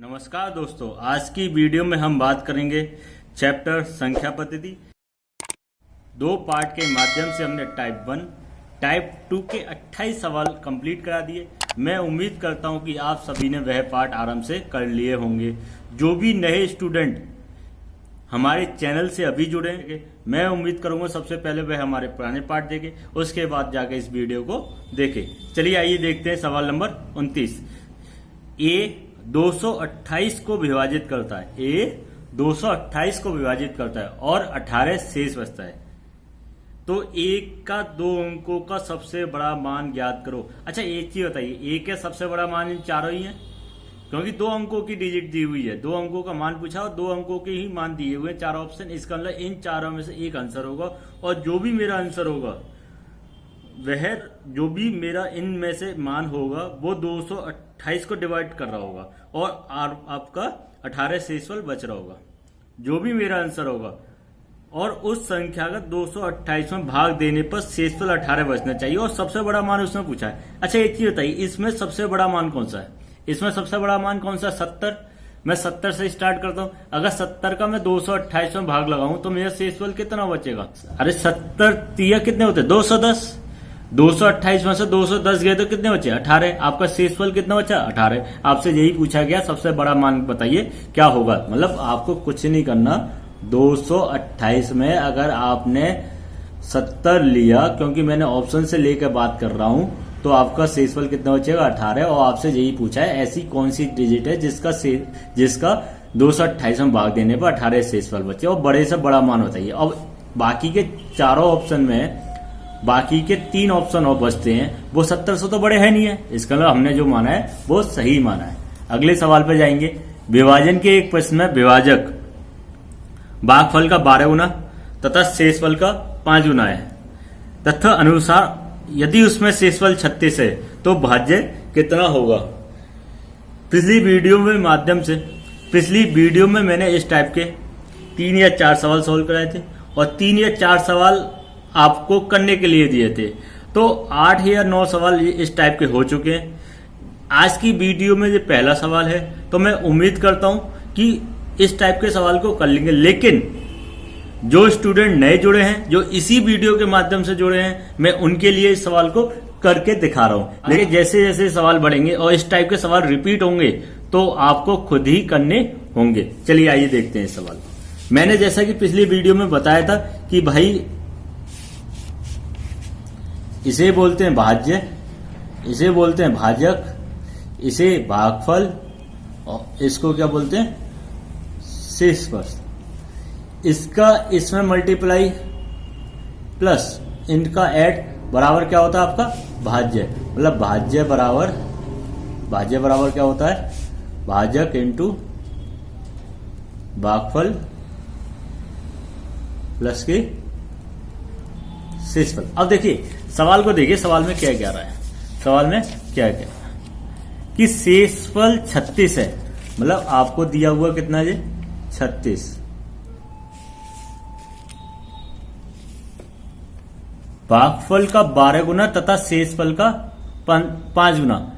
नमस्कार दोस्तों, आज की वीडियो में हम बात करेंगे चैप्टर संख्या पद्धति। दो पार्ट के माध्यम से हमने टाइप 1, टाइप 2 के 28 सवाल कंप्लीट करा दिए। मैं उम्मीद करता हूं कि आप सभी ने वह पार्ट आराम से कर लिए होंगे। जो भी नए स्टूडेंट हमारे चैनल से अभी जुड़े हैं, मैं उम्मीद करूंगा सबसे पहले वह हमारे पुराने पार्ट देखें, उसके बाद जाके इस वीडियो को देखें। चलिए आइए देखते हैं सवाल नंबर 29। ए 228 को विभाजित करता है। ए 228 को विभाजित करता है और 18 शेष बचता है। तो ए का 2 अंकों का सबसे बड़ा मान ज्ञात करो। अच्छा, एक चीज बताइए, ए का सबसे बड़ा मान इन चारों ही है, क्योंकि 2 अंकों की डिजिट दी हुई है। 2 अंकों का मान पूछा और 2 अंकों के ही मान दिए हुए हैं, 4 ऑप्शन। इसका मतलब इन चारों में से एक आंसर होगा, और जो भी मेरा आंसर होगा वह, जो भी मेरा इनमें से मान होगा वो 228 को डिवाइड कर रहा होगा और आपका 18 शेषफल बच रहा होगा। जो भी मेरा आंसर होगा और उस संख्या का 228 में भाग देने पर शेषफल 18 बचना चाहिए, और सबसे बड़ा मान उसने पूछा है। अच्छा, एक चीज बताइए, इसमें सबसे बड़ा मान कौन सा है? इसमें सबसे बड़ा मान कौन सा? 70। मैं 70 से स्टार्ट करता हूं। अगर 70 का मैं 228 में भाग लगाऊं तो मेरा शेषफल कितना बचेगा? अरे 70 तिया कितने होते? 210। 228 में से 210 गए तो कितने बचे? 18। आपका शेषफल कितना बचा? 18। आपसे यही पूछा गया, सबसे बड़ा मान बताइए क्या होगा। मतलब आपको कुछ नहीं करना। 228 में अगर आपने 70 लिया, क्योंकि मैंने ऑप्शन से लेकर बात कर रहा हूं, तो आपका शेषफल कितना बचेगा? 18। और आपसे यही पूछा है ऐसी कौन सी डिजिट है जिसका 228 में भाग देने पर 18 शेषफल बचे, और बड़े से बड़ा मान बताइए। अब बाकी के चारों ऑप्शन में बाकी के 3 ऑप्शन और बचते हैं, वो 70 से तो बड़े है नहीं है। इसका मतलब हमने जो माना है वो सही माना है। अगले सवाल पे जाएंगे। विभाजन के एक प्रश्न में विभाजक भागफल का 12 गुना तथा शेषफल का 5 गुना है, तथा अनुसार यदि उसमें शेषफल 36 है तो भाज्य कितना होगा? पिछली वीडियो में मैंने इस टाइप के 3 या 4 सवाल सोल्व कराए थे, और 3 या 4 सवाल आपको करने के लिए दिए थे। तो 8 या 9 सवाल इस टाइप के हो चुके हैं। आज की वीडियो में ये पहला सवाल है, तो मैं उम्मीद करता हूं कि इस टाइप के सवाल को कर लेंगे। लेकिन जो स्टूडेंट नए जुड़े हैं, जो इसी वीडियो के माध्यम से जुड़े हैं, मैं उनके लिए इस सवाल को करके दिखा रहा हूं। लेकिन जैसे जैसे सवाल बढ़ेंगे और इस टाइप के सवाल रिपीट होंगे तो आपको खुद ही करने होंगे। चलिए आइए देखते हैं इस सवाल। मैंने जैसा कि पिछली वीडियो में बताया था कि भाई इसे बोलते हैं भाज्य, इसे बोलते हैं भाजक, इसे भागफल, और इसको क्या बोलते हैं? शेषफल। इसका इसमें मल्टीप्लाई प्लस इनका ऐड बराबर क्या होता है? आपका भाज्य। मतलब भाज्य बराबर क्या होता है? भाजक इंटू भागफल प्लस के शेषफल। अब देखिए सवाल को, देखिए सवाल में क्या कह रहा है। सवाल में क्या कह रहा है कि शेषफल 36 है। मतलब आपको दिया हुआ कितना है? 36। भागफल का 12 गुना तथा शेषफल का 5 गुना।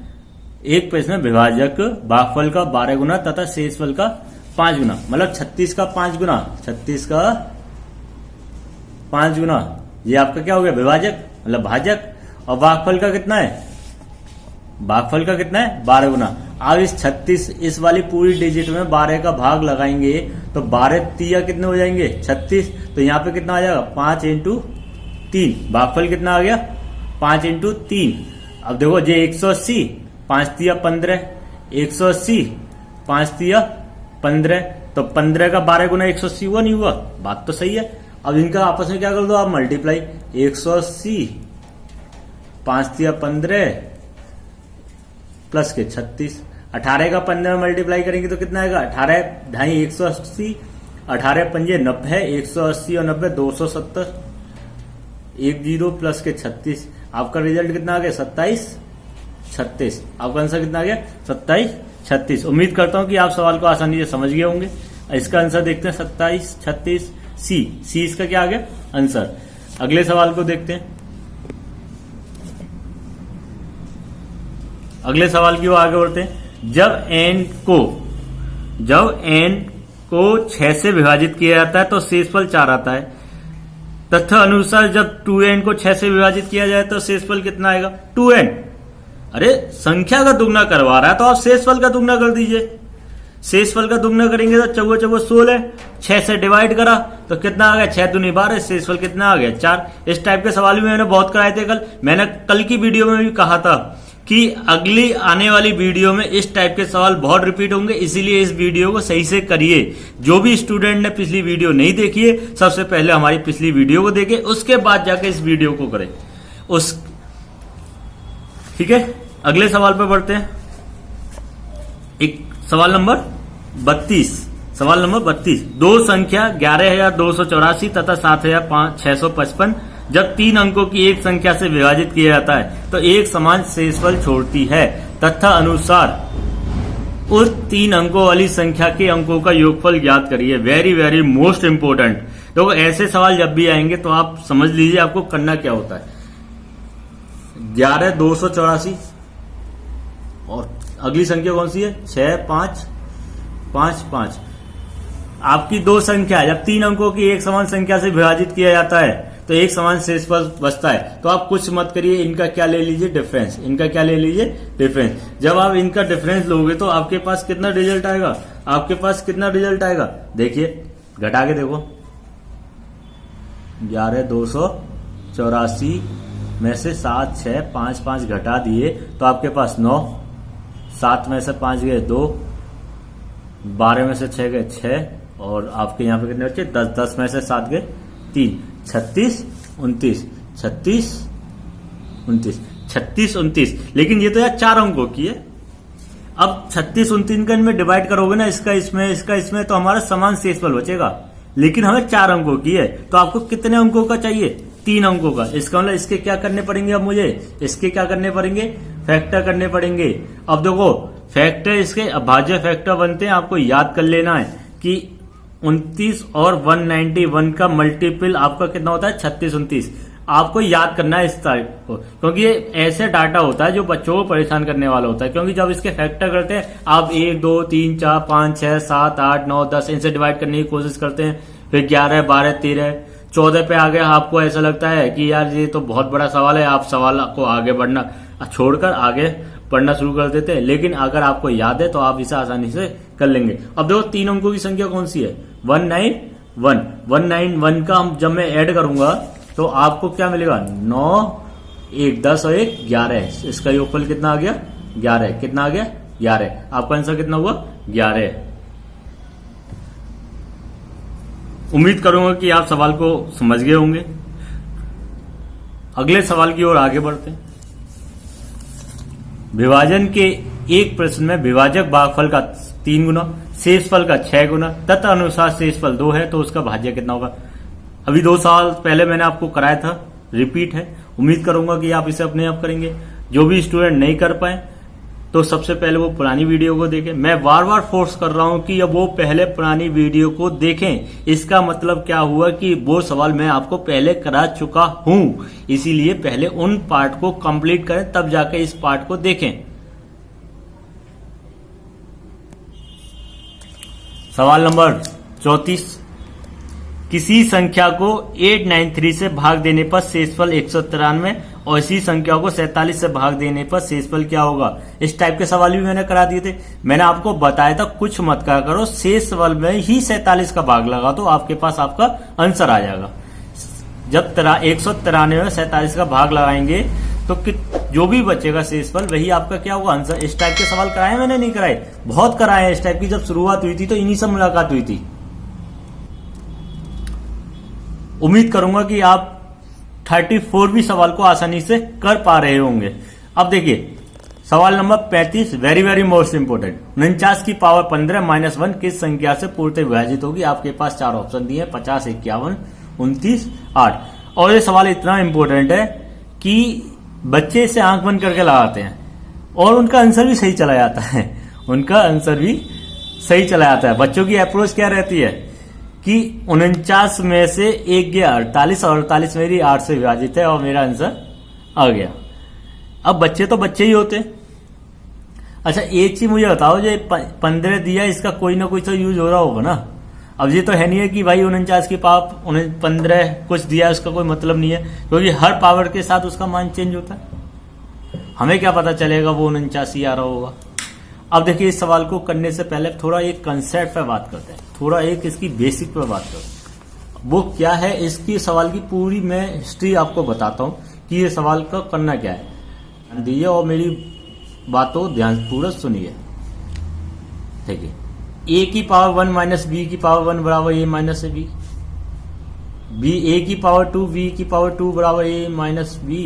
एक प्रश्न में विभाजक भागफल का 12 गुना तथा शेषफल का 5 गुना, मतलब 36 का 5 गुना। 36 का 5 गुना, ये आपका क्या हो गया? विभाजक मतलब भाजक। और भागफल का कितना है? भागफल का कितना है? 12 गुना। अब इस 36, इस वाली पूरी डिजिट में 12 का भाग लगाएंगे तो 12 तिया कितने हो जाएंगे? 36। तो यहाँ पे कितना आ जाएगा? 5 इंटू 3। भागफल कितना आ गया? 5 इंटू 3। अब देखो ये 180, 5 तिया 15, 180 5 तिया 15, तो 15 का 12 गुना 180 हुआ, नहीं हुआ? बात तो सही है। अब इनका आपस में क्या कर दो आप? मल्टीप्लाई। 180 5 तिया 15 प्लस के 36। 18 का 15 मल्टीप्लाई करेंगे तो कितना आएगा? 18 ढाई 180, 18 पंजे 90, 180 और 90 270, 10 प्लस के 36। आपका रिजल्ट कितना आ गया? 27 36। आपका आंसर कितना आ गया? 27 36। उम्मीद करता हूं कि आप सवाल को आसानी से समझ गए होंगे। इसका आंसर देखते हैं 27 36 सी इसका क्या आ गया? आंसर। अगले सवाल को देखते हैं। अगले सवाल की ओर आगे बढ़ते हैं। जब n को जब n को 6 से विभाजित किया जाता है तो शेषफल 4 आता है। तथा अनुसार जब 2n को 6 से विभाजित किया जाए तो शेषफल कितना आएगा? 2n। अरे संख्या का दुगना करवा रहा है तो आप शेषफल का दुगना कर दीजिए। शेषफल का दुगना करेंगे तो 4 4 16, 6 से डिवाइड करा तो कितना आ गया? 6 दूनी 12, शेषफल कितना आ गया? 4। इस टाइप के सवाल भी मैंने बहुत कराए थे कल। मैंने कल की वीडियो में भी कहा था कि अगली आने वाली वीडियो में इस टाइप के सवाल बहुत रिपीट होंगे, इसीलिए इस वीडियो को सही से करिए। जो भी स्टूडेंट ने पिछली वीडियो नहीं देखी है, सबसे पहले हमारी पिछली वीडियो को देखे, उसके बाद जाके इस वीडियो को करें। ठीक है, अगले सवाल पर बढ़ते हैं। एक सवाल नंबर 32। सवाल नंबर 32, दो संख्या 11,284 तथा 7,655 जब 3 अंकों की एक संख्या से विभाजित किया जाता है तो एक समान शेषफल छोड़ती है तथा अनुसार उस 3 अंकों वाली संख्या के अंकों का योगफल ज्ञात करिए। Very very most important. देखो ऐसे सवाल जब भी आएंगे तो आप समझ लीजिए आपको करना क्या होता है। 11,284 और अगली संख्या कौन सी है? 6 5 5 5। आपकी दो संख्या जब 3 अंकों की एक समान संख्या से विभाजित किया जाता है तो एक समान शेषफल बचता है। तो आप कुछ मत करिए, इनका क्या ले लीजिए? डिफरेंस। इनका क्या ले लीजिए? डिफरेंस। जब आप इनका डिफरेंस लोगे तो आपके पास कितना रिजल्ट आएगा? आपके पास कितना रिजल्ट आएगा? देखिए, घटा के देखो। 11,284 में से 7 6 5 5 घटा दिए तो आपके पास 9, 7 में से 5 गए 2, 12 में से 6 गए 6 और आपके यहाँ पे कितने बच्चे? 10, 10 में से 7 गए 3, 36 29, 36 29, 36 29। लेकिन ये तो यार 4 अंकों की है। अब 36 29 का इनमें डिवाइड करोगे ना, इसका इसमें इसका इसमें, तो हमारा समान शेषफल बचेगा। लेकिन हमें 4 अंकों की है तो आपको कितने अंकों का चाहिए? 3 अंकों का। इसका मतलब इसके क्या करने पड़ेंगे? अब मुझे इसके क्या करने पड़ेंगे? फैक्टर करने पड़ेंगे। अब देखो फैक्टर, इसके अभाज्य फैक्टर बनते हैं, आपको याद कर लेना है कि 29 और 191 का मल्टीपल आपका कितना होता है? 36 29। आपको याद करना है इस तारीख को, क्योंकि ये ऐसे डाटा होता है जो बच्चों को परेशान करने वाला होता है। क्योंकि जब इसके फैक्टर करते हैं आप 1 2 3 4 5 6 7 8 9 10 इनसे डिवाइड करने की कोशिश करते हैं, फिर 11 12 13 14 पे आ गया। आपको ऐसा लगता है कि यार ये तो बहुत बड़ा सवाल है, आप सवाल को आगे बढ़ना छोड़कर आगे पढ़ना शुरू कर देते हैं। लेकिन अगर आपको याद है तो आप इसे आसानी से कर लेंगे। अब देखो 3 अंकों की संख्या कौन सी है? 191। 191 का जब मैं ऐड करूंगा तो आपको क्या मिलेगा? 9 1 10 और 1 11। इसका योगफल कितना आ गया? 11। कितना आ गया? 11। आपका आंसर कितना हुआ? 11। उम्मीद करूंगा कि आप सवाल को समझ गए होंगे। अगले सवाल की ओर आगे बढ़ते हैं। विभाजन के एक प्रश्न में विभाजक भागफल का 3 गुना, शेषफल का 6 गुना तथा अनुसार शेषफल 2 है तो उसका भाज्य कितना होगा? अभी 2 साल पहले मैंने आपको कराया था, रिपीट है। उम्मीद करूंगा कि आप इसे अपने आप करेंगे। जो भी स्टूडेंट नहीं कर पाए तो सबसे पहले वो पुरानी वीडियो को देखें। मैं बार बार फोर्स कर रहा हूं कि अब वो पहले पुरानी वीडियो को देखें। इसका मतलब क्या हुआ कि वो सवाल मैं आपको पहले करा चुका हूं, इसीलिए पहले उन पार्ट को कंप्लीट करें तब जाके इस पार्ट को देखें। सवाल नंबर 34, किसी संख्या को 893 से भाग देने पर शेषफल 193 और इसी संख्या को 47 से भाग देने पर शेषफल क्या होगा? इस टाइप के सवाल भी मैंने करा दिए थे। मैंने आपको बताया था कुछ मत करा करो, शेषफल में ही 47 का भाग लगा तो आपके पास आपका आंसर आ जाएगा। जब 193 में 47 का भाग लगाएंगे तो जो भी बचेगा शेषफल वही आपका क्या होगा? आंसर। इस टाइप के सवाल कराए मैंने? नहीं कराए? बहुत कराए हैं इस टाइप की। जब शुरुआत हुई थी तो इन्हीं से मुलाकात हुई थी। उम्मीद करूंगा कि आप 34 भी सवाल को आसानी से कर पा रहे होंगे। अब देखिए सवाल number 35, very very most important. 49 की पावर 15 माइनस 1 किस संख्या से पूर्णतः विभाजित होगी? आपके पास 4 ऑप्शन दिए, 50 51 29 8। और ये सवाल इतना इंपॉर्टेंट है कि बच्चे इसे आंख बंद करके लगाते हैं और उनका आंसर भी सही चला जाता है। उनका आंसर भी सही चला जाता है। बच्चों की अप्रोच क्या रहती है कि 49 में से 1 गया 48 और 48 मेरी 8 से विभाजित है और मेरा आंसर आ गया। अब बच्चे तो बच्चे ही होते हैं। अच्छा एक चीज मुझे बताओ, जो 15 दिया इसका कोई ना कोई तो यूज हो रहा होगा ना। अब ये तो है नहीं है कि भाई 49 की पावर 15 कुछ दिया उसका कोई मतलब नहीं है, क्योंकि हर पावर के साथ उसका मान चेंज होता है। हमें क्या पता चलेगा वो 49 आ रहा होगा। अब देखिए इस सवाल को करने से पहले थोड़ा एक कंसेप्ट पे बात करते हैं, थोड़ा एक इसकी बेसिक पे बात करते हैं। वो क्या है, इसकी सवाल की पूरी मैं हिस्ट्री आपको बताता हूँ कि ये सवाल का करना क्या है। दीजिए और मेरी बातों ध्यान पूर्वक सुनिए। देखिए ए की पावर 1 माइनस बी की पावर 1 बराबर A minus B, B A की पावर 2 बी की पावर 2 बराबर A minus B,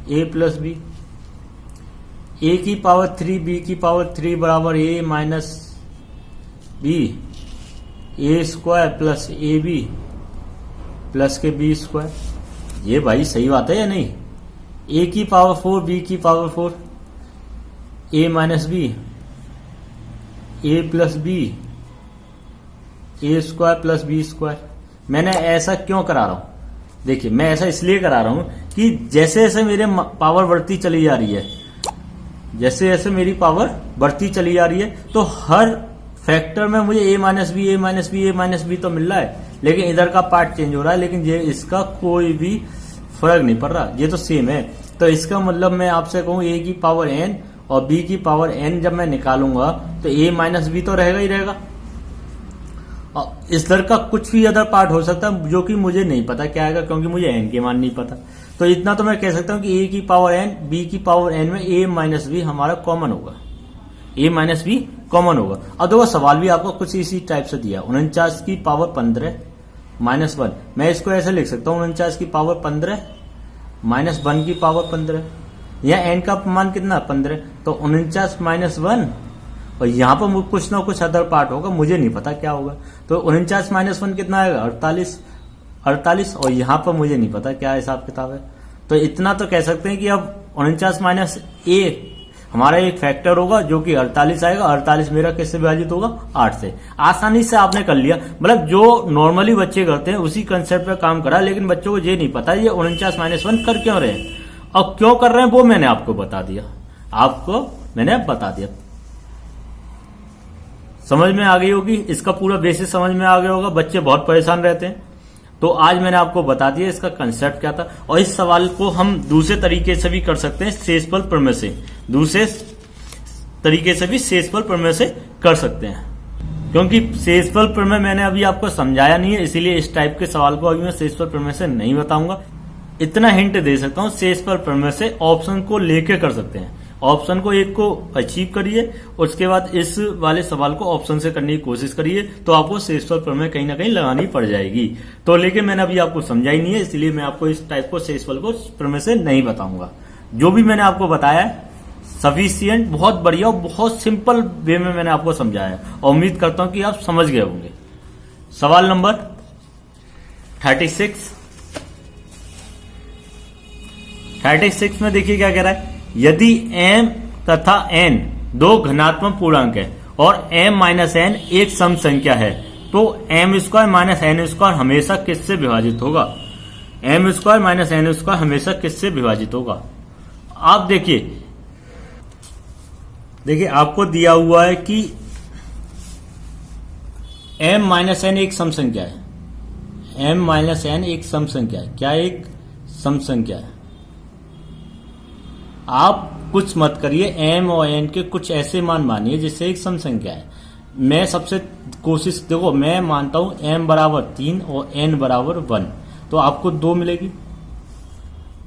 A plus B, A की पावर 3 बी की पावर 3 बराबर A minus B, A square plus A B plus के B square. ये भाई सही बात है या नहीं? ए की पावर 4 बी की power 4 A minus B, A plus B, A square plus B square. मैंने ऐसा क्यों करा रहा हूं? देखिए मैं ऐसा इसलिए करा रहा हूं कि जैसे जैसे मेरे पावर बढ़ती चली जा रही है, जैसे जैसे मेरी पावर बढ़ती चली जा रही है, तो हर फैक्टर में मुझे ए माइनस बी ए माइनस बी ए माइनस बी तो मिल रहा है, लेकिन इधर का पार्ट चेंज हो रहा है, लेकिन ये इसका कोई भी फर्क नहीं पड़ रहा, ये तो सेम है। तो इसका मतलब मैं आपसे कहूं ए की पावर एन और बी की पावर एन जब मैं निकालूंगा तो ए माइनस बी तो रहेगा ही रहेगा। और इस दर का कुछ भी अदर पार्ट हो सकता है जो कि मुझे नहीं पता क्या आएगा, क्योंकि मुझे एन के मान नहीं पता। तो इतना तो मैं कह सकता हूं कि ए की पावर एन बी की पावर एन में ए माइनस बी हमारा कॉमन होगा, ए माइनस बी कॉमन होगा। अब देखो सवाल भी आपको कुछ इसी टाइप से दिया, 49 की पावर 15 माइनस 1। मैं इसको ऐसे लिख सकता हूं 49 की पावर 15 माइनस 1 की पावर 15। यहाँ एन का मान कितना 15, तो 49 माइनस 1, और यहाँ पर कुछ ना कुछ अदर पार्ट होगा, मुझे नहीं पता क्या होगा। तो 49 माइनस 1 कितना आएगा 48, और यहाँ पर मुझे नहीं पता क्या हिसाब किताब है। तो इतना तो कह सकते हैं कि अब 49 माइनस ए हमारा एक फैक्टर होगा जो कि 48 आएगा। 48 मेरा किससे विभाजित होगा 8 से। आसानी से आपने कर लिया, मतलब जो नॉर्मली बच्चे करते हैं उसी कंसेप्ट पे काम करा, लेकिन बच्चों को ये नहीं पता ये 49 माइनस 1 कर क्यों रहे हैं और क्यों कर रहे हैं, वो मैंने आपको बता दिया, आपको मैंने बता दिया। समझ में आ गई होगी, इसका पूरा बेसिस समझ में आ गया होगा। बच्चे बहुत परेशान रहते हैं, तो आज मैंने आपको बता दिया इसका कंसेप्ट क्या था। और इस सवाल को हम दूसरे तरीके से भी कर सकते हैं, शेषफल प्रमेय से, दूसरे तरीके से भी शेषफल प्रमेय से कर सकते हैं, क्योंकि शेषफल प्रमेय मैंने अभी आपको समझाया नहीं है, इसीलिए इस टाइप के सवाल को अभी मैं शेषफल प्रमेय से नहीं बताऊंगा। इतना हिंट दे सकता हूं, शेषफल प्रमेय से ऑप्शन को लेके कर सकते हैं। ऑप्शन को एक को अचीव करिए, उसके बाद इस वाले सवाल को ऑप्शन से करने की कोशिश करिए, तो आपको शेषफल प्रमेय कहीं ना कहीं लगानी पड़ जाएगी। तो लेकिन मैंने अभी आपको समझाई नहीं है, इसलिए मैं आपको इस टाइप को शेषफल को प्रमेय से नहीं बताऊंगा। जो भी मैंने आपको बताया है सफिशिएंट, बहुत बढ़िया और बहुत सिंपल वे में मैंने आपको समझाया है, और उम्मीद करता हूं कि आप समझ गए होंगे। सवाल नंबर 36 में देखिए क्या कह रहा है। यदि m तथा n दो धनात्मक पूर्णांक है और m माइनस n एक सम संख्या है, तो m square minus n square हमेशा किससे विभाजित होगा? m square minus n square हमेशा किससे विभाजित होगा? आप देखिए आपको दिया हुआ है कि m माइनस n एक सम संख्या है, m माइनस n एक सम संख्या है। क्या एक सम संख्या है? आप कुछ मत करिए, m और n के कुछ ऐसे मान मानिए जिससे एक सम संख्या है। मैं सबसे कोशिश, देखो मैं मानता हूं m बराबर 3 और n बराबर 1, तो आपको 2 मिलेगी।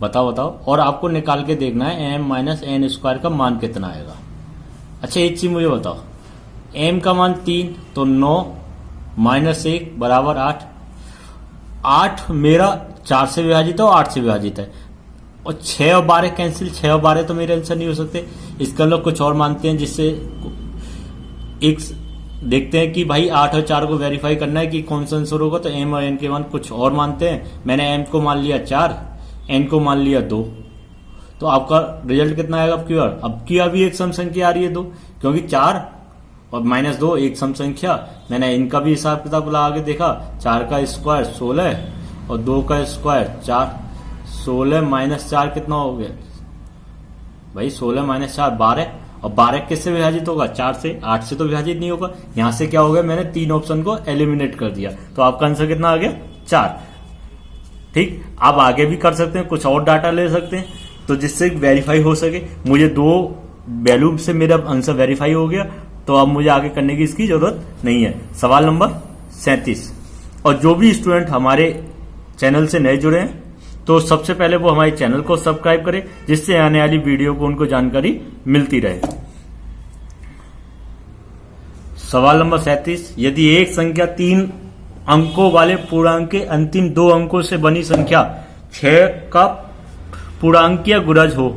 बताओ और आपको निकाल के देखना है m माइनस n स्क्वायर का मान कितना आएगा। अच्छा एक चीज मुझे बताओ, m का मान 3 तो 9 माइनस 1 बराबर 8। 8 मेरा 4 से विभाजित है और 8 से विभाजित है, और 6 और 12 कैंसिल, 6 और 12 तो मेरे आंसर नहीं हो सकते। इसका लोग कुछ और मानते हैं, जिससे एक देखते हैं कि भाई 8 और 4 को वेरीफाई करना है कि कौन सा आंसर होगा, तो m और n के मान कुछ और मानते हैं। मैंने m को मान लिया 4, n को मान लिया 2, तो आपका रिजल्ट कितना आएगा अब की बार? अब की अभी एक सम संख्या आ रही है 2, क्योंकि 4 और माइनस 2 एक सम संख्या। मैंने इनका भी हिसाब किताब लगा के देखा, 4 का स्क्वायर 16 और 2 का स्क्वायर 4, 16 माइनस 4 कितना हो गया? भाई 16 माइनस 4 12, और 12 किससे विभाजित होगा? 4 से। 8 से तो विभाजित नहीं होगा। यहां से क्या हो गया, मैंने 3 ऑप्शन को एलिमिनेट कर दिया, तो आपका आंसर कितना आ गया? 4। ठीक, आप आगे भी कर सकते हैं, कुछ और डाटा ले सकते हैं, तो जिससे वेरीफाई हो सके। मुझे 2 वैल्यू से मेरा आंसर वेरीफाई हो गया, तो अब मुझे आगे करने की इसकी जरूरत नहीं है। सवाल नंबर 37। और जो भी स्टूडेंट हमारे चैनल से नए जुड़े हैं, तो सबसे पहले वो हमारे चैनल को सब्सक्राइब करें, जिससे आने वाली वीडियो को उनको जानकारी मिलती रहे। सवाल नंबर 37। यदि एक संख्या 3 अंकों वाले पूर्णांक के अंतिम 2 अंकों से बनी संख्या 6 का पूर्णांकीय गुणज हो,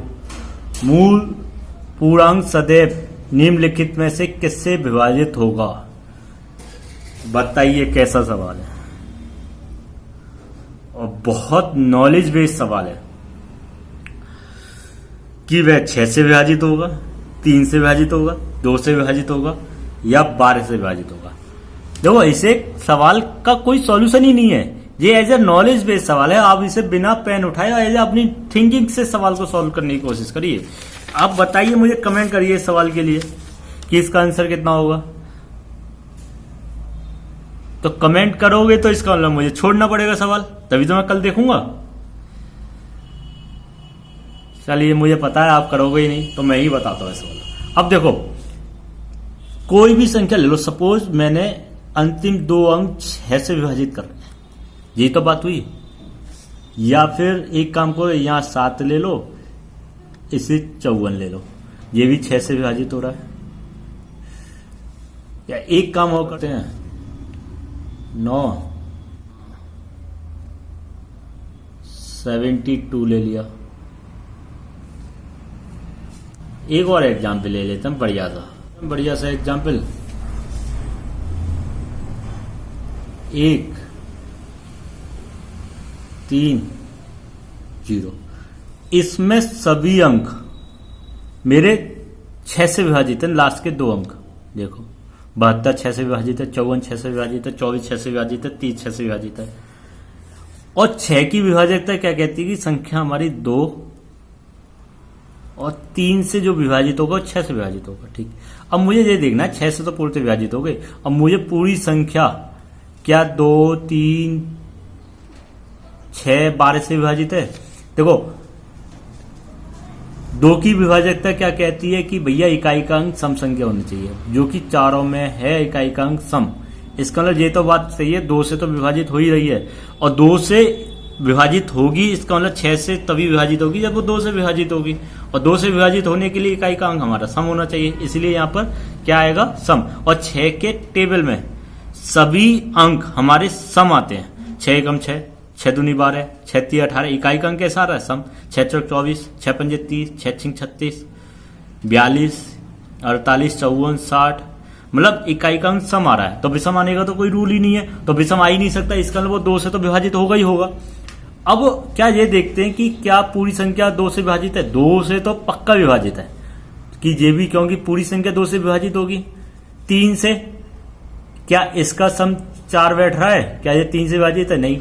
मूल पूर्णांक सदैव निम्नलिखित में से किससे विभाजित होगा? बताइए कैसा सवाल है, और बहुत नॉलेज बेस्ड सवाल है कि वह 6 से विभाजित होगा, 3 से विभाजित होगा, 2 से विभाजित होगा या 12 से विभाजित होगा। देखो, इसे सवाल का कोई सॉल्यूशन ही नहीं है, ये एज ए नॉलेज बेस्ड सवाल है। आप इसे बिना पेन उठाए एज अपनी थिंकिंग से सवाल को सॉल्व करने की कोशिश करिए। आप बताइए, मुझे कमेंट करिए इस सवाल के लिए कि इसका आंसर कितना होगा। तो कमेंट करोगे तो इसका मतलब मुझे छोड़ना पड़ेगा सवाल, तभी तो मैं कल देखूंगा। चलिए, मुझे पता है आप करोगे ही नहीं, तो मैं ही बताता हूं सवाल। अब देखो, कोई भी संख्या ले लो, सपोज मैंने अंतिम 2 अंक 6 से विभाजित कर रहे हैं, यही तो बात हुई। या फिर एक काम करो, यहां 7 ले लो, इसे 54 ले लो, ये भी 6 से विभाजित हो रहा है। या एक काम और करते हैं, 9 72 ले लिया। एक और एग्जाम्पल ले लेते हैं, बढ़िया सा एग्जाम्पल। 1 3 0। इसमें सभी अंक मेरे 6 से विभाजित है, लास्ट के 2 अंक देखो। 72 6 से विभाजित है, 54 6 से विभाजित है, 24 6 से विभाजित है, 30 6 से विभाजित है। और 6 की विभाजकता क्या कहती है कि संख्या हमारी 2 और 3 से जो विभाजित होगा 6 से विभाजित होगा। ठीक, अब मुझे ये देखना है, 6 से तो पूर्णतः विभाजित हो गए, अब मुझे पूरी संख्या क्या 2 3 6 12 से विभाजित है। देखो, 2 की विभाजकता क्या कहती है कि भैया इकाइकांक सम संख्या होनी चाहिए, जो कि चारों में है इकाइकांक सम। इसका मतलब ये तो बात सही है, 2 से तो विभाजित हो ही रही है, और 2 से विभाजित होगी, इसका मतलब 6 से तभी विभाजित होगी जब वो 2 से विभाजित होगी, और 2 से विभाजित होने के लिए इकाई का अंक हमारा सम होना चाहिए, इसलिए यहां पर क्या आएगा? सम। और 6 के टेबल में सभी अंक हमारे सम आते हैं। 6 एकम 6, 6 दूनी 12, 6 3 18, इकाई का अंक कैसा आ रहा है? सम। 6 चौक 24, 6 पंजे 30, 6 छिंग 36, 42 48 54 60, मतलब इकाई का अंक सम आ रहा है। तो विषम आने का तो कोई रूल ही नहीं है, तो विषम आ ही नहीं सकता, इसका मतलब वो 2 से तो विभाजित होगा ही होगा। अब क्या ये देखते हैं कि क्या पूरी संख्या 2 से विभाजित है? 2 से तो पक्का विभाजित है कि ये भी, क्योंकि पूरी संख्या 2 से विभाजित होगी। 3 से क्या इसका सम 4 बैठ रहा है? क्या ये 3 से विभाजित है? नहीं।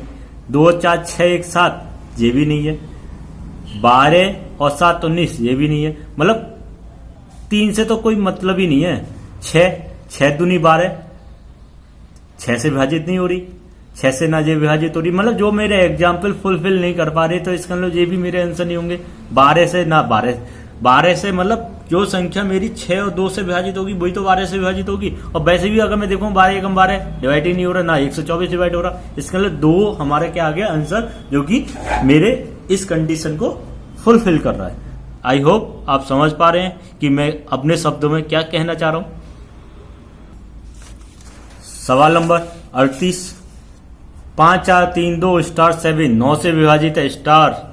2 4 6 1 7, ये भी नहीं है। 12 और 7 19, ये भी नहीं है। मतलब 3 से तो कोई मतलब ही नहीं है। 6 दूनी 12, 6 से विभाजित नहीं हो रही, 6 से ना ये विभाजित हो रही, मतलब जो मेरे एग्जाम्पल फुलफिल नहीं कर पा रहे, तो इसका मतलब ये भी मेरे आंसर नहीं होंगे। 12 से ना 12 से मतलब जो संख्या मेरी 6 और 2 से विभाजित होगी वही तो 12 से विभाजित होगी। और वैसे भी अगर मैं देखूं 12 एकम 12 डिवाइड ही नहीं हो रहा, ना 124 डिवाइड हो रहा, इसका मतलब 2 हमारा क्या आ गया आंसर, जो कि मेरे इस कंडीशन को फुलफिल कर रहा है। आई होप आप समझ पा रहे हैं कि मैं अपने शब्दों में क्या कहना चाह रहा हूं। सवाल नंबर 38। 5 4 3 2 स्टार 7, 9 से विभाजित है स्टार,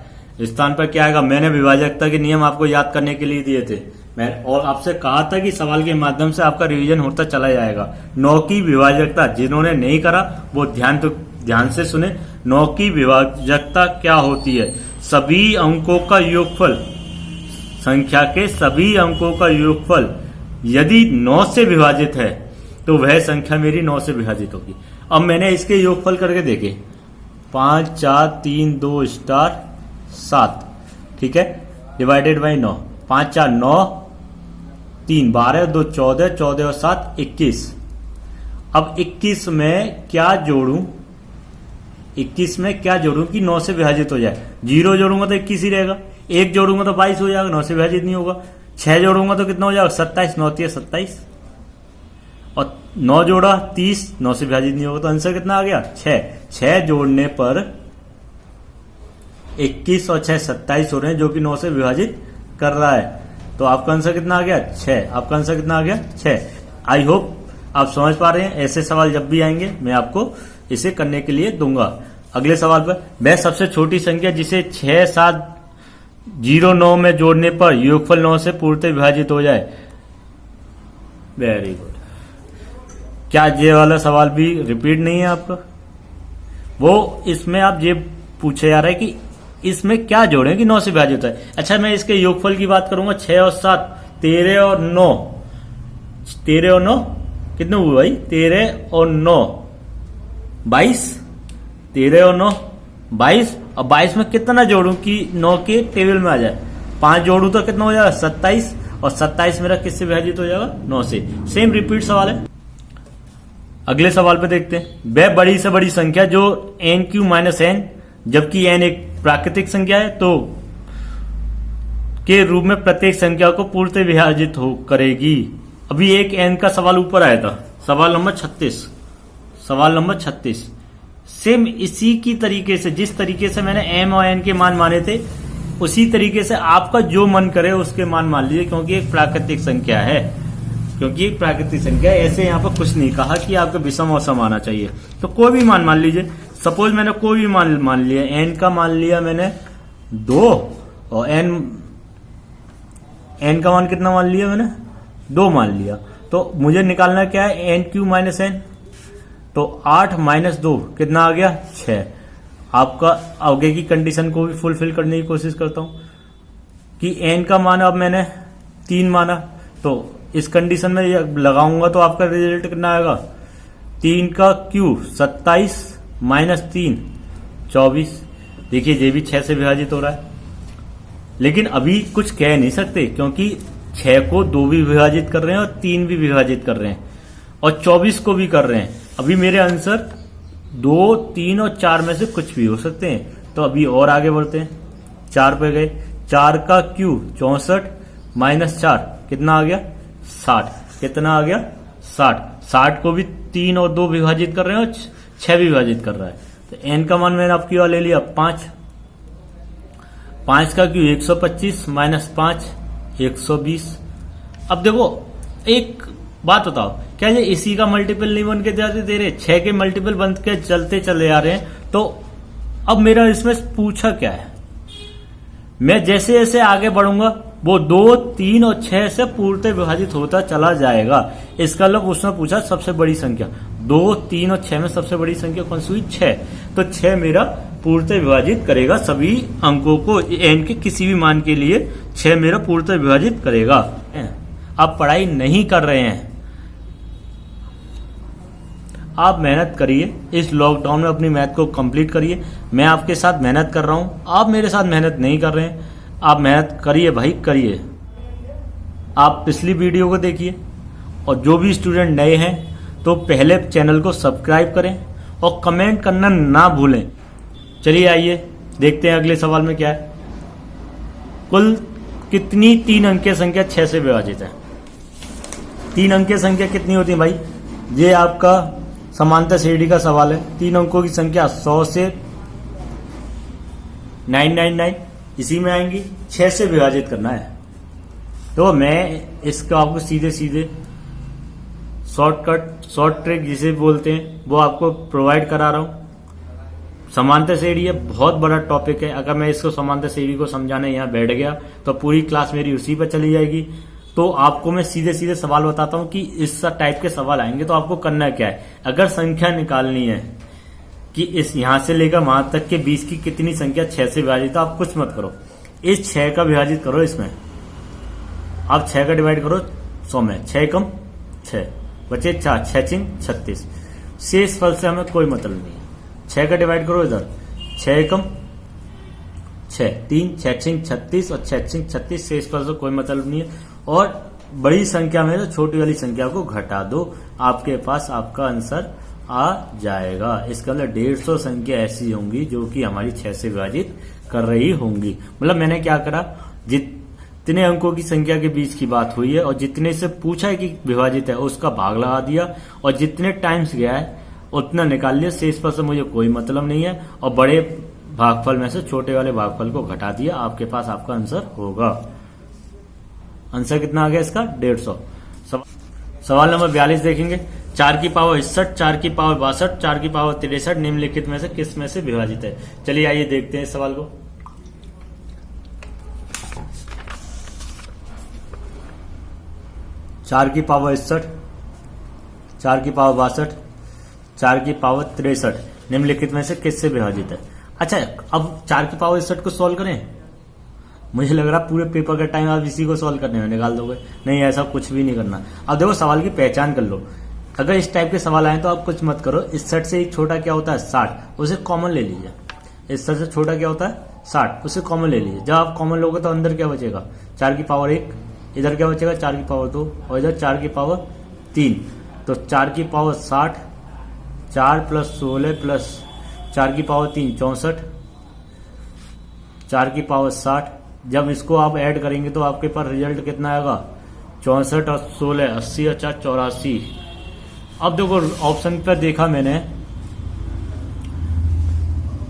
स्थान पर क्या आएगा? मैंने विभाजकता के नियम आपको याद करने के लिए दिए थे, मैं और आपसे कहा था कि सवाल के माध्यम से आपका रिवीजन होता चला जाएगा। 9 की विभाजकता, जिन्होंने नहीं करा वो ध्यान से सुने। 9 की विभाजकता क्या होती है? सभी अंकों का योगफल, संख्या के सभी अंकों का योगफल यदि 9 से विभाजित है तो वह संख्या मेरी 9 से विभाजित होगी। अब मैंने इसके योगफल करके देखे, 5 4 3 2 स्टार 7, ठीक है, डिवाइडेड बाई 9, 5 4 9, 3 12, 2 14, 14 और 7 21। अब 21 में क्या जोड़ूं? 21 में क्या जोड़ूं कि 9 से विभाजित हो जाए? 0 जोड़ूंगा तो 21 ही रहेगा, 1 जोड़ूंगा तो 22 हो जाएगा, 9 से विभाजित नहीं होगा। 6 जोड़ूंगा तो कितना हो जाएगा? 27, 9 3 27, और 9 जोड़ा 30, 9 से विभाजित नहीं होगा, तो आंसर कितना आ गया? 6। 6 जोड़ने पर 21 और 6 27 हो रहे हैं, जो कि 9 से विभाजित कर रहा है। तो आपका आंसर कितना आ गया? 6। आपका आंसर कितना आ गया? 6। आई होप आप समझ पा रहे हैं। ऐसे सवाल जब भी आएंगे मैं आपको इसे करने के लिए दूंगा। अगले सवाल पर, वह सबसे छोटी संख्या जिसे 6 7 0 9 में जोड़ने पर योगफल 9 से पूर्णतः विभाजित हो जाए। Very good. क्या ये वाला सवाल भी रिपीट नहीं है आपका? वो इसमें आप ये पूछे जा रहा है कि इसमें क्या जोड़ें कि 9 से विभाजित है। अच्छा, मैं इसके योगफल की बात करूंगा। 6 और 7, 13 और 9, 13 और 9 कितने हुए भाई? 13 और 9 22, 13 और 9 22, और 22 में कितना जोड़ूं कि 9 के टेबल में आ जाए? 5 जोड़ूं तो कितना हो जाएगा? 27, और 27 मेरा किससे विभाजित हो जाएगा? 9 से। सेम रिपीट सवाल है। अगले सवाल पे देखते हैं, वह बड़ी से बड़ी संख्या जो n³ - n, जबकि n एक प्राकृतिक संख्या है, तो के रूप में प्रत्येक संख्या को पूर्णतः विभाजित हो करेगी। अभी एक n का सवाल ऊपर आया था, सवाल नंबर 36। सवाल नंबर 36 सेम इसी की तरीके से, जिस तरीके से मैंने m और n के मान माने थे, उसी तरीके से आपका जो मन करे उसके मान मान लीजिए, क्योंकि एक प्राकृतिक संख्या है। क्योंकि एक प्राकृतिक संख्या है, ऐसे यहाँ पर कुछ नहीं कहा कि आपको विषम और सम आना चाहिए। तो कोई भी मान मान लीजिए। सपोज मैंने कोई भी मान लिया, n का मान लिया मैंने 2, और n का मान कितना मान लिया मैंने? 2 मान लिया। तो मुझे निकालना क्या है? n³ - n। तो 8 - 2 कितना आ गया? 6। आपका आगे की कंडीशन को भी फुलफिल करने की कोशिश करता हूं कि n का मान अब मैंने 3 माना, तो इस कंडीशन में लगाऊंगा तो आपका रिजल्ट कितना आएगा? 3 का क्यूब 27 - 3 24। देखिए ये भी 6 से विभाजित हो रहा है, लेकिन अभी कुछ कह नहीं सकते, क्योंकि 6 को 2 भी विभाजित कर रहे हैं और 3 भी विभाजित कर रहे हैं, और 24 को भी कर रहे हैं। अभी मेरे आंसर 2, 3 और 4 में से कुछ भी हो सकते हैं। तो अभी और आगे बढ़ते हैं, 4 पे गए। 4 का क्यूब 64 - 4 कितना आ गया? 60। कितना आ गया? 60। 60 को भी 3 और 2 विभाजित कर रहे हैं और 6 भी विभाजित कर रहा है। तो n का मान मैंने आपकी ले लिया 5। 5 का क्यूब 125 - 5 120। अब देखो एक बात बताओ, क्या ये इसी का मल्टीपल नहीं बन के जाते दे रहे? 6 के मल्टीपल बन के चलते चले आ रहे हैं। तो अब मेरा इसमें पूछा क्या है? मैं जैसे जैसे आगे बढ़ूंगा वो 2, 3 और 6 से पूर्णतः विभाजित होता चला जाएगा। इसका मतलब उसने पूछा सबसे बड़ी संख्या। 2, 3 और 6 में सबसे बड़ी संख्या कौन सी हुई? 6। तो 6 मेरा पूर्णतः विभाजित करेगा सभी अंकों को। n के किसी भी मान के लिए 6 मेरा पूर्णतः विभाजित करेगा। आप पढ़ाई नहीं कर रहे हैं, आप मेहनत करिए। इस लॉकडाउन में अपनी मैथ को कंप्लीट करिए। मैं आपके साथ मेहनत कर रहा हूं, आप मेरे साथ मेहनत नहीं कर रहे हैं। आप मेहनत करिए भाई, करिए। आप पिछली वीडियो को देखिए, और जो भी स्टूडेंट नए हैं तो पहले चैनल को सब्सक्राइब करें और कमेंट करना ना भूलें। चलिए आइए देखते हैं अगले सवाल में क्या है। कुल कितनी 3 अंकीय संख्या 6 से विभाजित है? 3 अंकीय संख्या कितनी होती है भाई? ये आपका समांतर श्रेणी का सवाल है। 3 अंकों की संख्या 100 से 999 इसी में आएंगी। 6 से विभाजित करना है। तो मैं इसका आपको सीधे सीधे शॉर्ट ट्रिक जिसे बोलते हैं वो आपको प्रोवाइड करा रहा हूं। समांतर श्रेणी है, बहुत बड़ा टॉपिक है। अगर मैं इसको समांतर श्रेणी को समझाने यहाँ बैठ गया तो पूरी क्लास मेरी उसी पर चली जाएगी। तो आपको मैं सीधे सीधे सवाल बताता हूं कि इस टाइप के सवाल आएंगे तो आपको करना क्या है। अगर संख्या निकालनी है कि इस यहां से लेकर वहां तक के 20 की कितनी संख्या 6 से विभाजित, तो आप कुछ मत करो, इस 6 का विभाजित करो। इसमें आप 6 का डिवाइड करो 100 में, 6 कम 6 बचे 4, 6 चिंग 36। शेष फल से हमें कोई मतलब नहीं है। 6 का डिवाइड करो इधर, 6 कम 6, 3 6 6 36 और 6 6 36 से इस पर से कोई मतलब नहीं है। और बड़ी संख्या में तो छोटी वाली संख्या को घटा दो, आपके पास आपका आंसर आ जाएगा। इसका मतलब 150 संख्या ऐसी होंगी जो कि हमारी 6 से विभाजित कर रही होंगी। मतलब मैंने क्या करा, जितने अंकों की संख्या के बीच की बात हुई है और जितने से पूछा है कि विभाजित है उसका भाग लगा दिया और जितने टाइम्स गया है उतना निकाल लिया। शेष पर से मुझे कोई मतलब नहीं है और बड़े भागफल में से छोटे वाले भागफल को घटा दिया, आपके पास आपका आंसर होगा। आंसर कितना आ गया इसका 150। सवाल नंबर 42 देखेंगे। 4 की पावर 61, 4 की पावर 62, 4 की पावर 63 निम्नलिखित में से किस में से विभाजित है। चलिए आइए देखते हैं इस सवाल को। चार की पावर 61, 4 की पावर 62, 4 की पावर 63 निम्नलिखित में से किससे विभाजित है। अच्छा, अब 4 की पावर 61 को सॉल्व करें। मुझे लग रहा पूरे पेपर का टाइम आप इसी को सॉल्व करने में निकाल दोगे। नहीं, ऐसा कुछ भी नहीं करना। अब देखो सवाल की पहचान कर लो। अगर इस टाइप के सवाल आए तो आप कुछ मत करो। 61 से एक छोटा क्या होता है 60, उसे कॉमन ले लीजिए। 61 से छोटा क्या होता है 60, उसे कॉमन ले लीजिए। जब आप कॉमन लोगे तो अंदर क्या बचेगा 4 की पावर 1, इधर क्या बचेगा 4 की पावर 2 और इधर 4 की पावर 3। तो 4 की पावर 60, 4 प्लस 16 प्लस 4 की पावर 3 64, 4 की पावर 60। जब इसको आप ऐड करेंगे तो आपके पास रिजल्ट कितना आएगा 64 और 16 80 और 4 84। अब देखो ऑप्शन पर देखा मैंने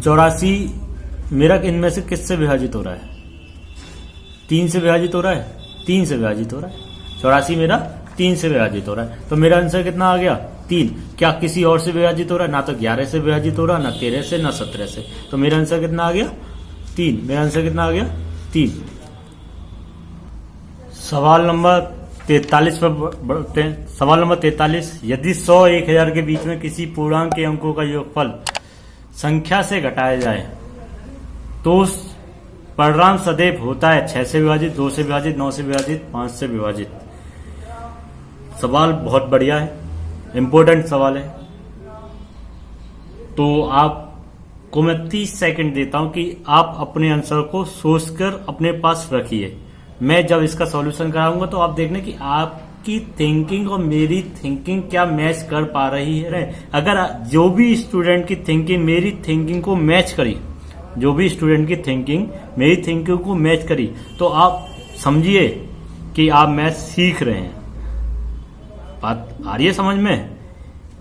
84 मेरा इनमें से किससे विभाजित हो रहा है 3 से विभाजित हो रहा है, 3 से विभाजित हो रहा है। 84 मेरा 3 से विभाजित हो रहा है। तो मेरा आंसर कितना आ गया 3। क्या किसी और से विभाजित हो रहा है, ना तो 11 से विभाजित हो रहा है, ना 13 से, ना 17 से। तो मेरा आंसर कितना आ गया 3। मेरा आंसर कितना आ गया 3। सवाल नंबर 43 पर बढ़ते हैं। सवाल नंबर 43, यदि 100 1000 के बीच में किसी पूर्णांक के अंकों का योगफल संख्या से घटाया जाए तो परिणाम सदैव होता है 6 से विभाजित, 2 से विभाजित, 9 से विभाजित, 5 से विभाजित। सवाल बहुत बढ़िया है, इंपॉर्टेंट सवाल है। तो आपको मैं 30 सेकंड देता हूं कि आप अपने आंसर को सोचकर अपने पास रखिए। मैं जब इसका सॉल्यूशन कराऊंगा तो आप देखना कि आपकी थिंकिंग और मेरी थिंकिंग क्या मैच कर पा रही है। अगर जो भी स्टूडेंट की थिंकिंग मेरी थिंकिंग को मैच करी, जो भी स्टूडेंट की थिंकिंग मेरी थिंकिंग को मैच करी, तो आप समझिए कि आप मैथ सीख रहे हैं। बात आ रही है समझ में।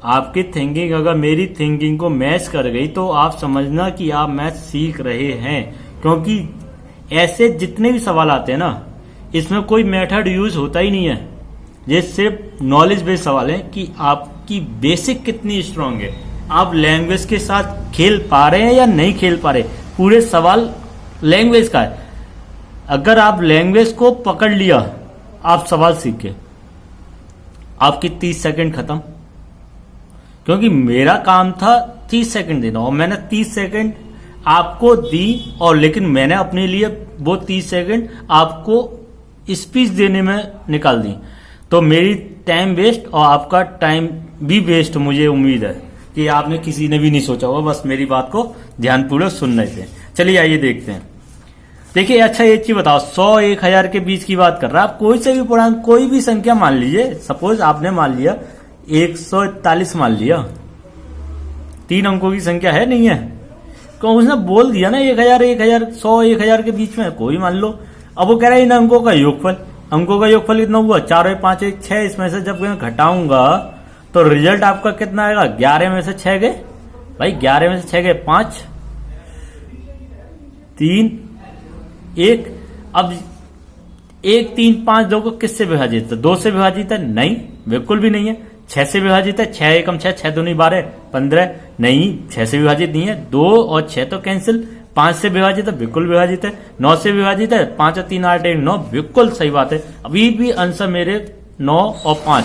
आपकी थिंकिंग अगर मेरी थिंकिंग को मैच कर गई तो आप समझना कि आप मैथ सीख रहे हैं। क्योंकि ऐसे जितने भी सवाल आते हैं ना, इसमें कोई मेथड यूज होता ही नहीं है। ये सिर्फ नॉलेज बेस्ड सवाल है कि आपकी बेसिक कितनी स्ट्रांग है, आप लैंग्वेज के साथ खेल पा रहे हैं या नहीं खेल पा रहे। पूरे सवाल लैंग्वेज का है। अगर आप लैंग्वेज को पकड़ लिया, आप सवाल सीख के, आपकी 30 सेकंड खत्म। क्योंकि मेरा काम था 30 सेकंड देना और मैंने 30 सेकंड आपको दी, और लेकिन मैंने अपने लिए वो 30 सेकंड आपको स्पीच देने में निकाल दी। तो मेरी टाइम वेस्ट और आपका टाइम भी वेस्ट, मुझे उम्मीद है कि आपने किसी ने भी नहीं सोचा होगा, बस मेरी बात को ध्यानपूर्वक सुन रहे थे। चलिए आइए देखते हैं। देखिए अच्छा एक चीज बताओ, 100 1000 के बीच की बात कर रहा है। आप कोई से भी पूर्णांक कोई भी संख्या मान लीजिए। सपोज आपने मान लिया 141 मान लिया, 3 अंकों की संख्या है नहीं है, तो उसने बोल दिया ना 1000 1000 100 1000 के बीच में कोई मान लो। अब वो कह रहा है इन अंकों का योगफल, अंकों का योगफल कितना हुआ 4 और 5 1 6। इसमें से जब मैं घटाऊंगा तो रिजल्ट आपका कितना आएगा 11 में से 6 गए भाई, 11 में से 6 गए 5 3 1। अब 1 3 5 2 को किससे विभाजित है 2 से विभाजित है नहीं, बिल्कुल भी नहीं है। 6 से विभाजित है 6 एकम 6 6 दूनी 12 15 नहीं, 6 से विभाजित नहीं है। 2 और 6 तो कैंसिल। 5 से विभाजित है बिल्कुल विभाजित है। 9 से विभाजित है 5 और 3 8 1 9 बिल्कुल सही बात है। अभी भी आंसर मेरे 9 और 5।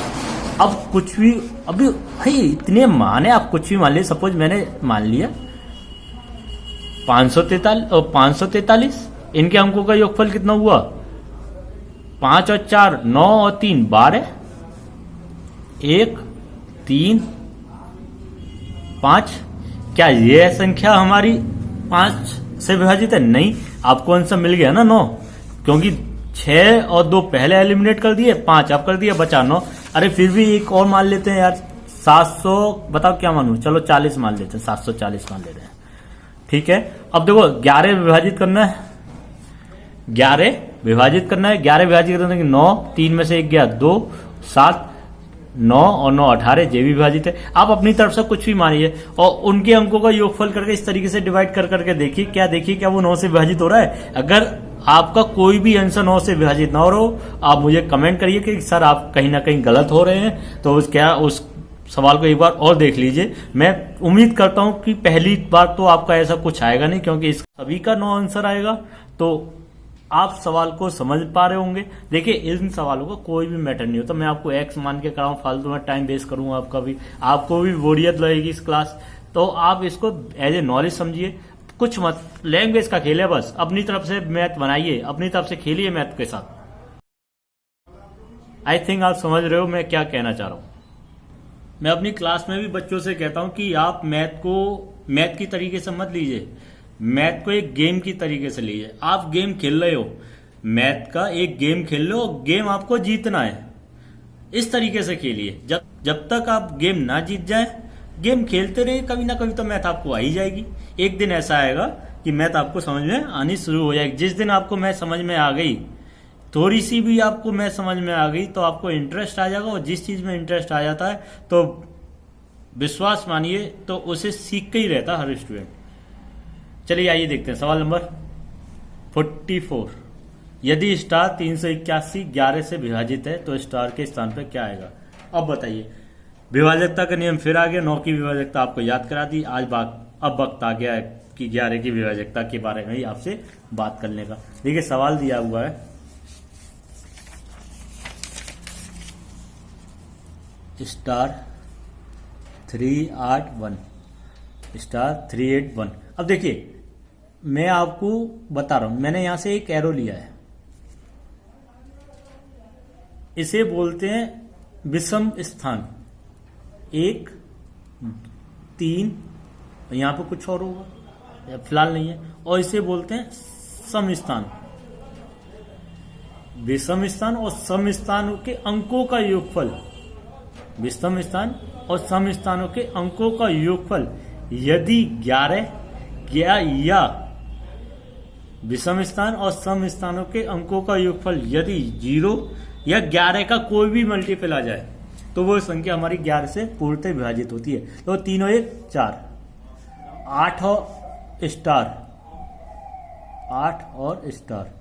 अब कुछ भी अभी भाई इतने माने आप कुछ भी मान लीजिए। सपोज मैंने मान लिया 543 और 543, इनके अंकों का योगफल कितना हुआ 5 और 4 9 और 3 12 1 3 5। क्या ये संख्या हमारी 5 से विभाजित है? नहीं, आपको आंसर मिल गया ना 9, क्योंकि 6 और 2 पहले एलिमिनेट कर दिए, 5 अब कर दिया, बचा 9। अरे फिर भी एक और मान लेते हैं यार, 700, बताओ क्या मानू, चलो 40 मान लेते हैं, 740 मान लेते हैं। ठीक है, अब देखो 11 विभाजित करना है, 11 विभाजित करना है, 11 विभाजित करना है 9, 3 में से 1 गया 2, 7, 9 और 9 18, ये भी विभाजित है। आप अपनी तरफ से कुछ भी मानिए और उनके अंकों का योगफल करके इस तरीके से डिवाइड कर करके देखिए क्या वो 9 से विभाजित हो रहा है। अगर आपका कोई भी आंसर 9 से विभाजित ना हो रहा हो, आप मुझे कमेंट करिए कि सर आप कहीं ना कहीं गलत हो रहे हैं, तो उस सवाल को एक बार और देख लीजिए। मैं उम्मीद करता हूं कि पहली बार तो आपका ऐसा कुछ आएगा नहीं, क्योंकि इस सभी का 9 आंसर आएगा, तो आप सवाल को समझ पा रहे होंगे। देखिए इन सवालों का कोई भी मैटर नहीं होता, मैं आपको एक्स मान के कराऊं, फालतू में टाइम वेस्ट करूंगा आपको भी बोरियत लगेगी इस क्लास। तो आप इसको एज ए नॉलेज समझिए, कुछ मत, लैंग्वेज का खेल है बस, अपनी तरफ से मैथ बनाइए, अपनी तरफ से खेलिए मैथ के साथ। आई थिंक आप समझ रहे हो मैं क्या कहना चाह रहा हूं। मैं अपनी क्लास में भी बच्चों से कहता हूं कि आप मैथ की तरीके से मत लीजिए, मैथ को एक गेम की तरीके से लीजिए। आप गेम खेल रहे हो, मैथ का एक गेम खेल लो, गेम आपको जीतना है, इस तरीके से खेलिए। जब तक आप गेम ना जीत जाए, गेम खेलते रहिए, कभी ना कभी तो मैथ आपको आ ही जाएगी। एक दिन ऐसा आएगा कि मैथ आपको समझ में आनी शुरू हो जाएगी। जिस दिन आपको मैथ समझ में आ गई, थोड़ी सी भी आपको मैथ समझ में आ गई, तो आपको इंटरेस्ट आ जाएगा, और जिस चीज में इंटरेस्ट आ जाता है तो विश्वास मानिए तो उसे सीख के ही रहता हर स्टूडेंट। चलिए आइए देखते हैं सवाल नंबर 44। यदि स्टार 381 11 से विभाजित है तो स्टार के स्थान पर क्या आएगा? अब बताइए, विभाजकता का नियम फिर आ गया, 9 की विभाजकता आपको याद करा दी। अब वक्त आ गया है कि 11 की विभाजकता के बारे में ही आपसे बात करने का। देखिए सवाल दिया हुआ है, स्टार 381 स्टार 381। अब देखिए मैं आपको बता रहा हूं, मैंने यहां से एक एरो लिया है, इसे बोलते हैं विषम स्थान, 1 3, यहां पे कुछ और होगा फिलहाल नहीं है, और इसे बोलते हैं सम स्थान। विषम स्थान और सम स्थानों के अंकों का योगफल, विषम स्थान और सम स्थानों के अंकों का योगफल यदि 11 या विषम स्थान और सम स्थानों के अंकों का योगफल यदि 0 या 11 का कोई भी मल्टीपल आ जाए, तो वो संख्या हमारी 11 से पूर्णतः विभाजित होती है। तो 3 और 1 4, 8 और स्टार, 8 और स्टार।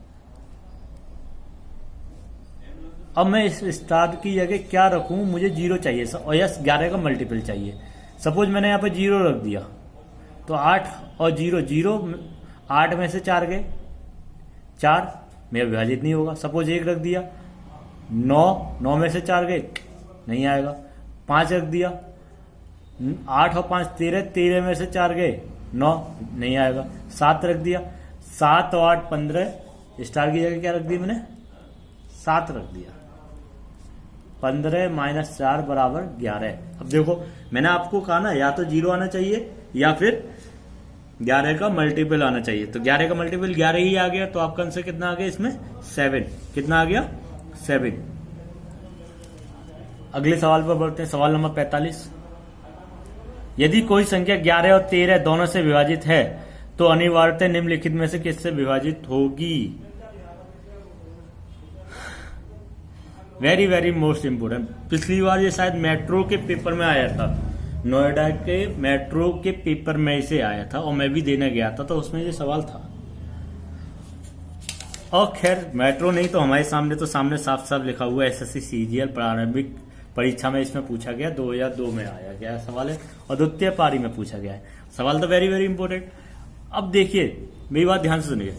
अब मैं इस स्टार की जगह क्या रखूं, मुझे 0 चाहिए और यस 11 का मल्टीपल चाहिए। सपोज मैंने यहाँ पे 0 रख दिया, तो 8 और 0 0, 8 में से 4 गए, 4 में विभाजित नहीं होगा। सपोज 1 रख दिया, 9 में से 4 गए, नहीं आएगा। 5 रख दिया, 8 और 5 13, 13 में से 4 गए, 9 नहीं आएगा। 7 रख दिया, 7 और 8 15, स्टार की जगह क्या रख दिया मैंने, 7 रख दिया। 15 - 4 बराबर 11। अब देखो मैंने आपको कहा ना, या तो 0 आना चाहिए या फिर 11 का मल्टीपल आना चाहिए। तो 11 का मल्टीपल 11 ही आ गया, तो आपका आंसर कितना आ गया इसमें, 7। कितना आ गया, 7। अगले सवाल पर बढ़ते हैं, सवाल नंबर 45। यदि कोई संख्या 11 और 13 दोनों से विभाजित है तो अनिवार्यतः निम्नलिखित में से किससे विभाजित होगी? Very very most important. पिछली बार ये शायद मेट्रो के पेपर में आया था, नोएडा के मेट्रो के पेपर में इसे आया था और मैं भी देने गया था, तो उसमें ये सवाल था। और खैर मेट्रो नहीं तो हमारे सामने साफ साफ लिखा हुआ है एसएससी सीजीएल प्रारंभिक परीक्षा में इसमें पूछा गया, 2002 में आया गया सवाल है, और द्वितीय पारी में पूछा गया है सवाल। तो वेरी वेरी इंपोर्टेंट। अब देखिए मेरी बात ध्यान से सुनिए,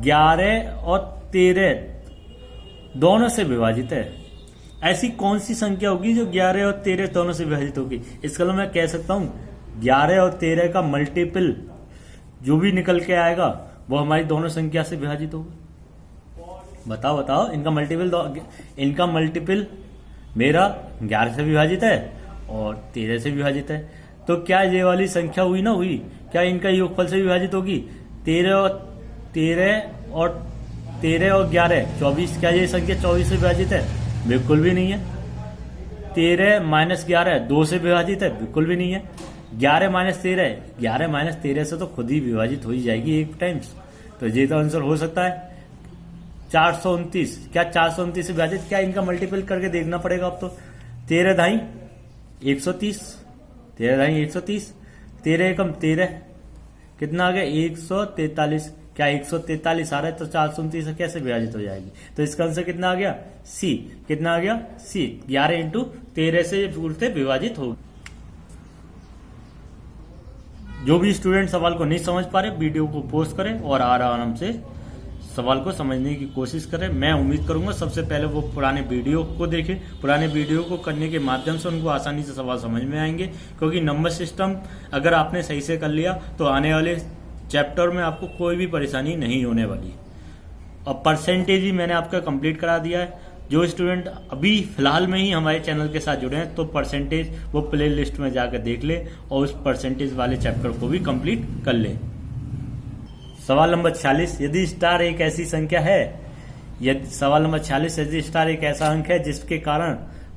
11 और 13 दोनों से विभाजित है, ऐसी कौन सी संख्या होगी जो 11 और 13 दोनों से विभाजित होगी? इसका मतलब मैं कह सकता हूं 11 और 13 का मल्टीपल जो भी निकल के आएगा वो हमारी दोनों संख्या से विभाजित होगा। बताओ इनका मल्टीपल मेरा 11 से विभाजित है और 13 से विभाजित है, तो क्या ये वाली संख्या हुई ना हुई, क्या इनका योगफल से विभाजित होगी? 13 और 11 24, क्या ये संख्या 24 से विभाजित है? बिल्कुल भी नहीं है। 13 माइनस 11 2 से विभाजित है? बिल्कुल भी नहीं है। 11 माइनस 13 से तो खुद ही विभाजित हो ही जाएगी एक टाइम्स, तो ये तो आंसर हो सकता है। 429, क्या 429 से विभाजित? क्या इनका मल्टीपल करके देखना पड़ेगा अब तो। 13 ढाई 130, 13 ढाई 130, 13 एकम 13, कितना आ गया? 143। क्या 143 आ रहा है तो 429 से कैसे विभाजित हो जाएगी? तो इसका आंसर कितना आ गया? सी। कितना आ गया? सी। 11 इंटू 13 से उल्टे विभाजित होगी। जो भी स्टूडेंट सवाल को नहीं समझ पा रहे, वीडियो को पॉज करें और आराम से सवाल को समझने की कोशिश करें। मैं उम्मीद करूंगा सबसे पहले वो पुराने वीडियो को देखें। पुराने वीडियो को करने के माध्यम से उनको आसानी से सवाल समझ में आएंगे, क्योंकि नंबर सिस्टम अगर आपने सही से कर लिया तो आने वाले चैप्टर में आपको कोई भी परेशानी नहीं होने वाली। और परसेंटेज भी मैंने आपका कंप्लीट करा दिया है। जो स्टूडेंट अभी फिलहाल में ही हमारे चैनल के साथ जुड़े हैं तो परसेंटेज वो प्ले लिस्ट में जाकर देख ले और उस परसेंटेज वाले चैप्टर को भी कंप्लीट कर ले। सवाल नंबर 46, यदि स्टार एक ऐसी संख्या है, सवाल नंबर 46, यदि स्टार एक ऐसा अंक है जिसके कारण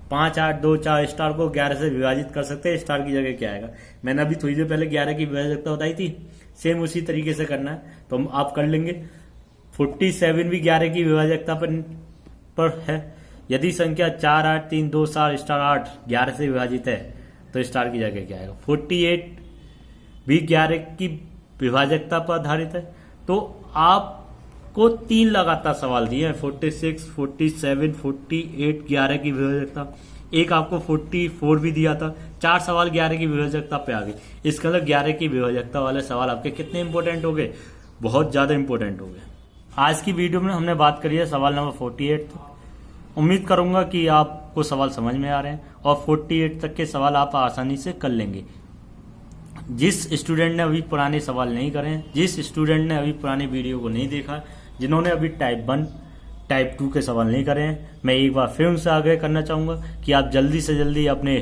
5, 8, 2, 4 स्टार को 11 से विभाजित कर सकते हैं, स्टार की जगह क्या आएगा? मैंने अभी थोड़ी देर पहले 11 की विभाजकता बताई थी, सेम उसी तरीके से करना है तो आप कर लेंगे। 47 भी 11 की विभाजकता पर है। यदि संख्या 4, 8, 3, 2, 4 स्टार 8 11 से विभाजित है तो स्टार की जगह क्या आएगा? 48 भी 11 की विभाजकता पर आधारित है। तो आपको 3 लगातार सवाल दिए हैं, 46, 47, 48 11 की विभाजकता। एक आपको 44 भी दिया था। 4 सवाल 11 की विभाजकता पे आ गए। इसका मतलब 11 की विभाजकता वाले सवाल आपके कितने इंपॉर्टेंट हो गए? बहुत ज्यादा इंपॉर्टेंट हो गए। आज की वीडियो में हमने बात करी है सवाल नंबर 48 तक। उम्मीद करूंगा कि आपको सवाल समझ में आ रहे हैं और 48 तक के सवाल आप आसानी से कर लेंगे। जिस स्टूडेंट ने अभी पुराने सवाल नहीं करे हैं, जिस स्टूडेंट ने अभी पुराने वीडियो को नहीं देखा, जिन्होंने अभी टाइप 1 टाइप 2 के सवाल नहीं करे हैं, मैं एक बार फिर उनसे आग्रह करना चाहूंगा कि आप जल्दी से जल्दी अपने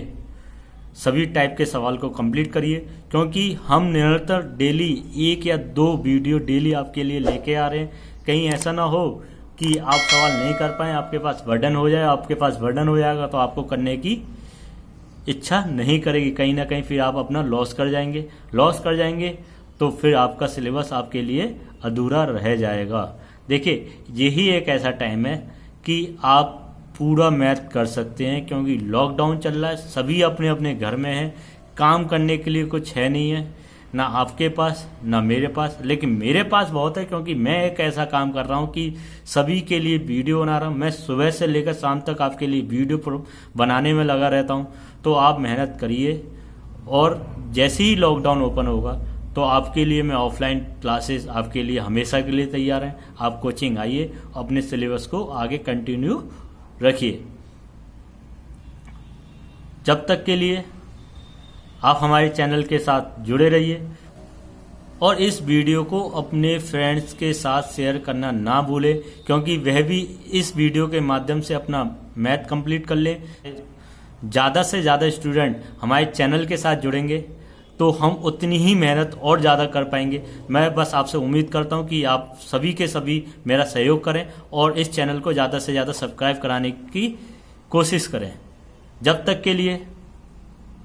सभी टाइप के सवाल को कंप्लीट करिए, क्योंकि हम निरंतर डेली 1 या 2 वीडियो डेली आपके लिए लेके आ रहे हैं। कहीं ऐसा ना हो कि आप सवाल नहीं कर पाए, आपके पास बर्डन हो जाए। आपके पास बर्डन हो जाएगा तो आपको करने की इच्छा नहीं करेगी, कहीं ना कहीं फिर आप अपना लॉस कर जाएंगे तो फिर आपका सिलेबस आपके लिए अधूरा रह जाएगा। देखिए, यही एक ऐसा टाइम है कि आप पूरा मैथ कर सकते हैं, क्योंकि लॉकडाउन चल रहा है, सभी अपने अपने घर में हैं, काम करने के लिए कुछ है नहीं है, ना आपके पास ना मेरे पास। लेकिन मेरे पास बहुत है, क्योंकि मैं एक ऐसा काम कर रहा हूं कि सभी के लिए वीडियो बना रहा हूं। मैं सुबह से लेकर शाम तक आपके लिए वीडियो बनाने में लगा रहता हूं। तो आप मेहनत करिए, और जैसे ही लॉकडाउन ओपन होगा तो आपके लिए मैं ऑफलाइन क्लासेस आपके लिए हमेशा के लिए तैयार हैं। आप कोचिंग आइए, अपने सिलेबस को आगे कंटिन्यू रखिए। जब तक के लिए आप हमारे चैनल के साथ जुड़े रहिए, और इस वीडियो को अपने फ्रेंड्स के साथ शेयर करना ना भूलें, क्योंकि वह भी इस वीडियो के माध्यम से अपना मैथ कंप्लीट कर ले। ज़्यादा से ज़्यादा स्टूडेंट हमारे चैनल के साथ जुड़ेंगे तो हम उतनी ही मेहनत और ज़्यादा कर पाएंगे। मैं बस आपसे उम्मीद करता हूं कि आप सभी के सभी मेरा सहयोग करें और इस चैनल को ज़्यादा से ज़्यादा सब्सक्राइब कराने की कोशिश करें। जब तक के लिए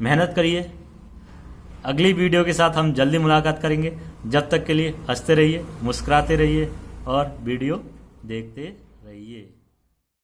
मेहनत करिए। अगली वीडियो के साथ हम जल्दी मुलाकात करेंगे। जब तक के लिए हंसते रहिए, मुस्कुराते रहिए और वीडियो देखते रहिए।